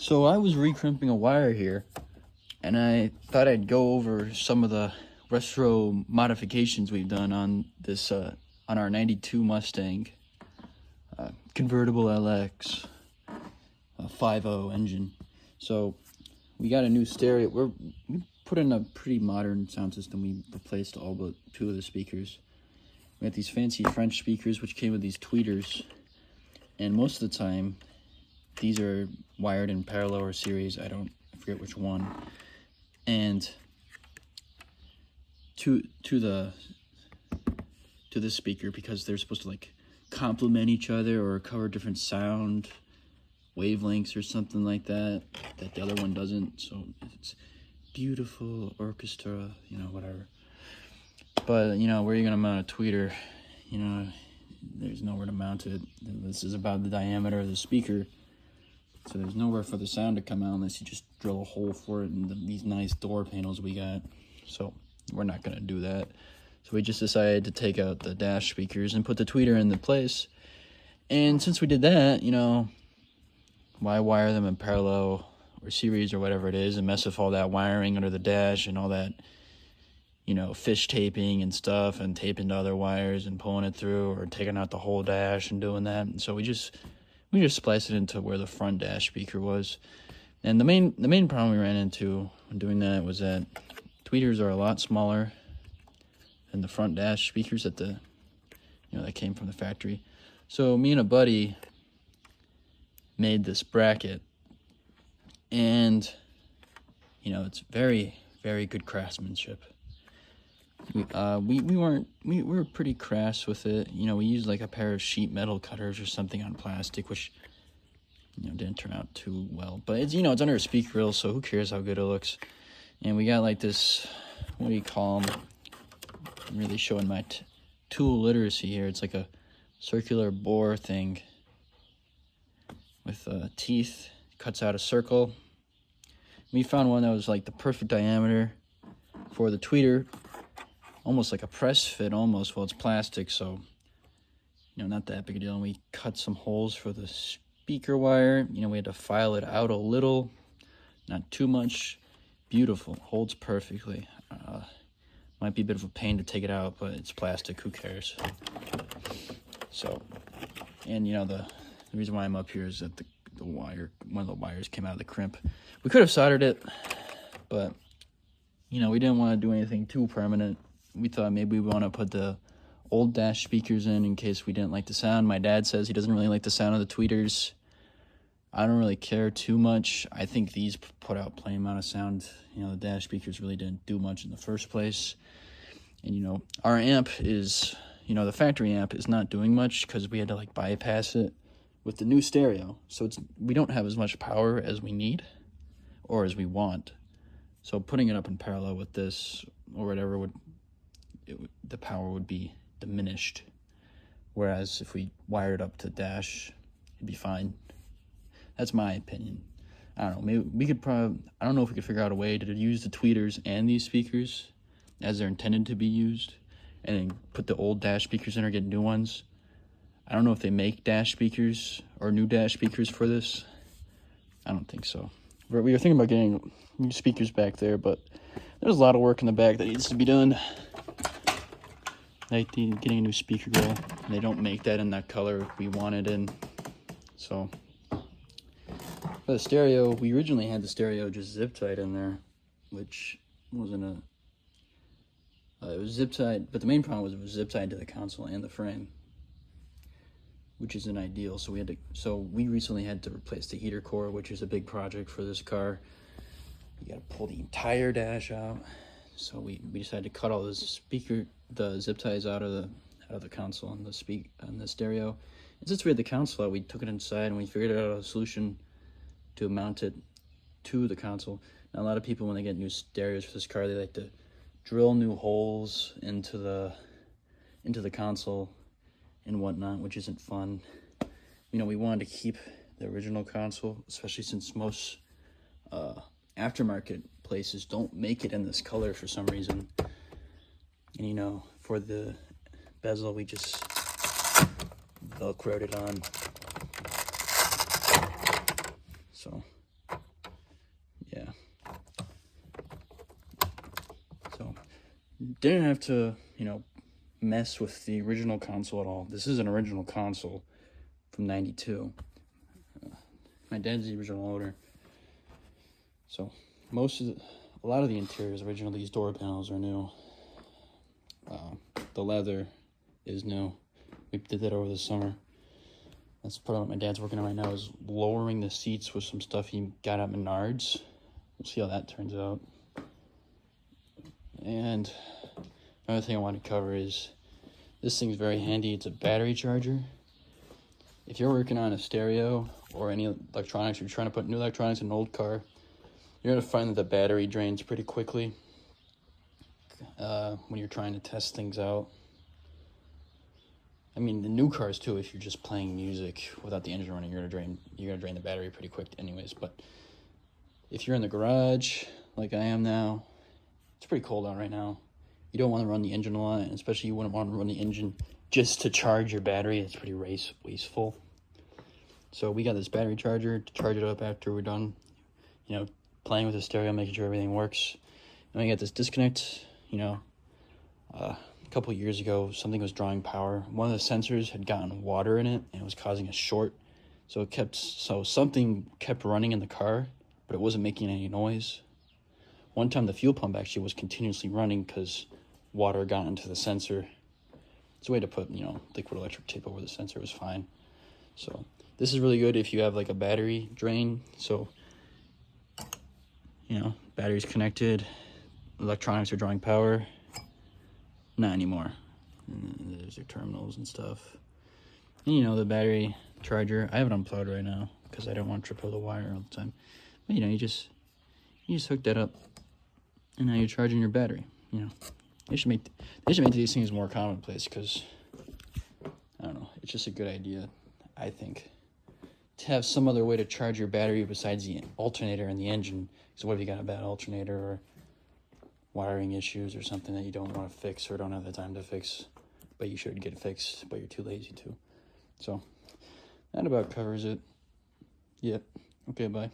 So I was recrimping a wire here, and I thought I'd go over some of the retro modifications we've done on this on our '92 Mustang convertible LX 5.0 engine. So we got a new stereo. We put in a pretty modern sound system. We replaced all but 2 of the speakers. We got these fancy French speakers which came with these tweeters, and most of the time these are wired in parallel or series. I forget which one. And to this speaker, because they're supposed to like complement each other or cover different sound wavelengths or something like that the other one doesn't. So it's beautiful orchestra, whatever. But where are you gonna mount a tweeter? There's nowhere to mount it. This is about the diameter of the speaker, so there's nowhere for the sound to come out unless you just drill a hole for it in these nice door panels we got. So we're not gonna do that. So we just decided to take out the dash speakers and put the tweeter in the place. And since we did that, why wire them in parallel or series or whatever it is and mess with all that wiring under the dash and all that, fish taping and stuff and taping to other wires and pulling it through, or taking out the whole dash and doing that. And so we just spliced it into where the front dash speaker was. And the main problem we ran into when doing that was that tweeters are a lot smaller than the front dash speakers that came from the factory. So me and a buddy made this bracket, and it's very, very good craftsmanship. We were pretty crass with it. We used like a pair of sheet metal cutters or something on plastic, which didn't turn out too well. But it's it's under a speaker grill, so who cares how good it looks. And we got like this, what do you call them? I'm really showing my tool literacy here. It's like a circular bore thing with teeth. Cuts out a circle. We found one that was like the perfect diameter for the tweeter, almost like a press fit almost. Well, it's plastic, so not that big a deal. And we cut some holes for the speaker wire. We had to file it out a little, not too much. Beautiful, holds perfectly. Might be a bit of a pain to take it out, but it's plastic, who cares? So, and the reason why I'm up here is that one of the wires came out of the crimp. We could have soldered it, but we didn't want to do anything too permanent. We thought maybe we want to put the old dash speakers in case we didn't like the sound. My dad says he doesn't really like the sound of the tweeters. I don't really care too much. I think these put out plenty amount of sound. The dash speakers really didn't do much in the first place. And our amp is, the factory amp is not doing much because we had to like bypass it with the new stereo. So we don't have as much power as we need or as we want. So putting it up in parallel with this or whatever the power would be diminished. Whereas if we wired it up to dash, it'd be fine. That's my opinion. I don't know. Maybe we could I don't know if we could figure out a way to use the tweeters and these speakers as they're intended to be used, and then put the old dash speakers in or get new ones. I don't know if they make dash speakers or new dash speakers for this. I don't think so. We were thinking about getting new speakers back there, but there's a lot of work in the back that needs to be done. Like getting a new speaker grill. They don't make that in that color we wanted in. So for the stereo, we originally had the stereo just zip tied in there, which wasn't it was zip tied, but the main problem was it was zip tied to the console and the frame, which isn't ideal. So we recently had to replace the heater core, which is a big project for this car. You got to pull the entire dash out. So we decided to cut all the zip ties out of the console and the stereo. And since we had the console out, we took it inside and we figured out a solution to mount it to the console. Now, a lot of people, when they get new stereos for this car, they like to drill new holes into the console and whatnot, which isn't fun. We wanted to keep the original console, especially since most aftermarket places don't make it in this color for some reason. And for the bezel, we just Velcroed it on. So didn't have to, mess with the original console at all. This is an original console from 92. My dad's the original owner. So a lot of the interiors original. These door panels are new. The leather is new. We did that over the summer. That's part of what my dad's working on right now, is lowering the seats with some stuff he got at Menards. We'll see how that turns out. And another thing I want to cover is this thing's very handy. It's a battery charger. If you're working on a stereo or any electronics, you're trying to put new electronics in an old car, you're going to find that the battery drains pretty quickly when you're trying to test things out. I mean, the new cars too, if you're just playing music without the engine running, you're gonna drain the battery pretty quick anyways. But if you're in the garage, like I am now, it's pretty cold out right now. You don't want to run the engine a lot, and especially you wouldn't want to run the engine just to charge your battery. It's pretty wasteful. So we got this battery charger to charge it up after we're done, playing with the stereo, making sure everything works. And we got this disconnect, a couple years ago, something was drawing power. One of the sensors had gotten water in it, and it was causing a short. So something kept running in the car, but it wasn't making any noise. One time the fuel pump actually was continuously running because water got into the sensor. It's a way to put, liquid electric tape over the sensor. It was fine. So this is really good if you have like a battery drain. So, battery's connected, electronics are drawing power. Not anymore. And there's your terminals and stuff. And the battery charger, I have it unplugged right now because I don't want to trip over the wire all the time. But you just hook that up, and now you're charging your battery. They should make these things more commonplace, because I don't know, it's just a good idea, I think, to have some other way to charge your battery besides the alternator and the engine. So what if you got a bad alternator or wiring issues or something that you don't want to fix or don't have the time to fix, but you should get it fixed, but you're too lazy to. So that about covers it. Yep. Okay, bye.